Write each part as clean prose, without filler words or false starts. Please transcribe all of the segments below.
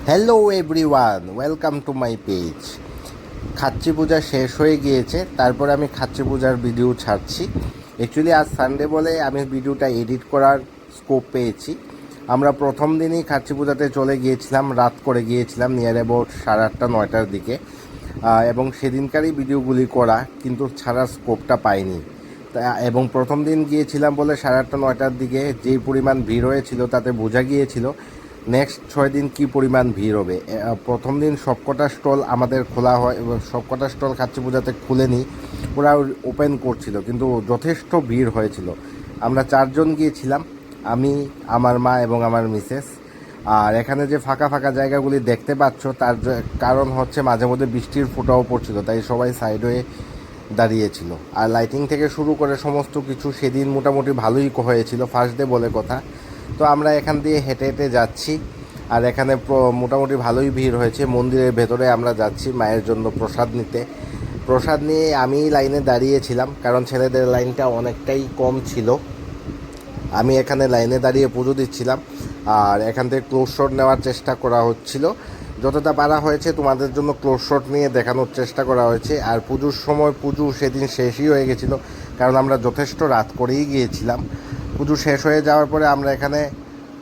Hello everyone, welcome to my page. খাচ্চি পূজা শেষ হয়ে গিয়েছে, তারপরে আমি খাচ্চি পূজার ভিডিও ছাড়ছি। অ্যাকচুয়ালি আজ সানডে বলে আমি ভিডিওটা এডিট করার স্কোপ পেয়েছি। আমরা প্রথম দিনই খাচ্চি পূজাতে চলে গিয়েছিলাম, রাত করে গিয়েছিলাম, নিয়ার অ্যাবাউট 8:30-9টার দিকে, এবং সেদিনকারই ভিডিওগুলি করা, কিন্তু ছাড়ার স্কোপটা পাইনি। এবং প্রথম দিন গিয়েছিলাম বলে 8:30-9টার দিকে যেই পরিমাণ ভিড় হয়েছিল তাতে বোঝা গিয়েছিল নেক্সট 6 দিন কী পরিমাণ ভিড় হবে। প্রথম দিন সবকটা স্টল আমাদের খোলা হয়, সবকটা স্টল খাচ্চি পূজাতে খুলেনি, ওরা ওপেন করছিল, কিন্তু যথেষ্ট ভিড় হয়েছিল। আমরা 4জন গিয়েছিলাম, আমি, আমার মা এবং আমার মিসেস। আর এখানে যে ফাঁকা ফাঁকা জায়গাগুলি দেখতে পাচ্ছ তার কারণ হচ্ছে মাঝে মধ্যে বৃষ্টির ফোঁটাও পড়ছিল, তাই সবাই সাইড হয়ে দাঁড়িয়েছিল। আর লাইটিং থেকে শুরু করে সমস্ত কিছু সেদিন মোটামুটি ভালোই হয়েছিল, ফার্স্ট ডে বলে কথা। তো আমরা এখান দিয়ে হেঁটে হেঁটে যাচ্ছি, আর এখানে মোটামুটি ভালোই ভিড় হয়েছে। মন্দিরের ভেতরে আমরা যাচ্ছি মায়ের জন্য প্রসাদ নিতে। প্রসাদ নিয়ে আমি লাইনে দাঁড়িয়েছিলাম, কারণ ছেলেদের লাইনটা অনেকটাই কম ছিল। আমি এখানে লাইনে দাঁড়িয়ে পুজো দিচ্ছিলাম, আর এখান থেকে ক্লোজ শট নেওয়ার চেষ্টা করা হচ্ছিল। যতটা পারা হয়েছে তোমাদের জন্য ক্লোজ শট নিয়ে দেখানোর চেষ্টা করা হয়েছে। আর পুজোর সময় পুজো সেদিন শেষই হয়ে গেছিলো, কারণ আমরা যথেষ্ট রাত করেই গিয়েছিলাম। পুজো শেষ হয়ে যাওয়ার পরে আমরা এখানে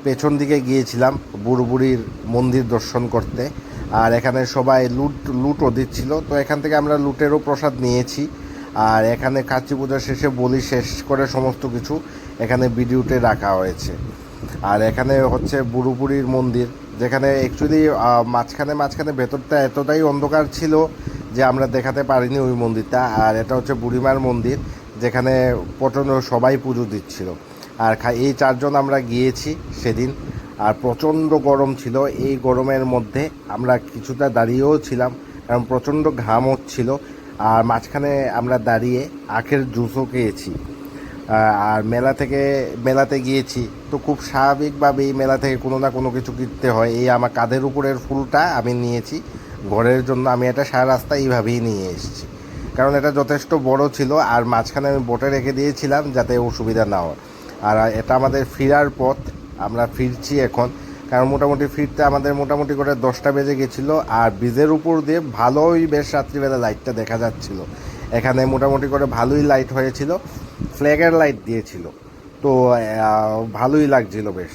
পেছন দিকে গিয়েছিলাম বুড়ির মন্দির দর্শন করতে। আর এখানে সবাই লুটও দিচ্ছিল, তো এখান থেকে আমরা লুটেরও প্রসাদ নিয়েছি। আর এখানে খাচ্চি পূজা শেষে বলি শেষ করে সমস্ত কিছু এখানে ভিডিওতে রাখা হয়েছে। আর এখানে হচ্ছে বুড়ির মন্দির, যেখানে অ্যাকচুয়ালি মাঝখানে ভেতরটা এতটাই অন্ধকার ছিল যে আমরা দেখাতে পারিনি ওই মন্দিরটা। আর এটা হচ্ছে বুড়িমার মন্দির, যেখানে প্রচণ্ড সবাই পুজো দিচ্ছিল। আর এই 4জন আমরা গিয়েছি সেদিন, আর প্রচণ্ড গরম ছিল। এই গরমের মধ্যে আমরা কিছুটা দাঁড়িয়েও ছিলাম, কারণ প্রচণ্ড ঘাম হচ্ছিল। আর মাঝখানে আমরা দাঁড়িয়ে আখের জুসও খেয়েছি। আর মেলাতে গিয়েছি, তো খুব স্বাভাবিকভাবেই মেলা থেকে কোনো না কোনো কিছু কিনতে হয়। এই আমার কাঁধের উপরের ফুলটা আমি নিয়েছি ঘরের জন্য। আমি এটা সারা রাস্তা এইভাবেই নিয়ে এসেছি, কারণ এটা যথেষ্ট বড় ছিল। আর মাঝখানে আমি বোটে রেখে দিয়েছিলাম যাতে অসুবিধা না হয়। আর এটা আমাদের ফেরার পথ, আমরা ফিরছি এখন, কারণ মোটামুটি ফিরতে আমাদের মোটামুটি করে 10টা বেজে গেছিলো। আর ব্রিজের উপর দিয়ে ভালোই বেশ রাত্রিবেলা লাইটটা দেখা যাচ্ছিল। এখানে মোটামুটি করে ভালোই লাইট হয়েছিল, ফ্ল্যাগের লাইট দিয়েছিল, তো ভালোই লাগছিল বেশ।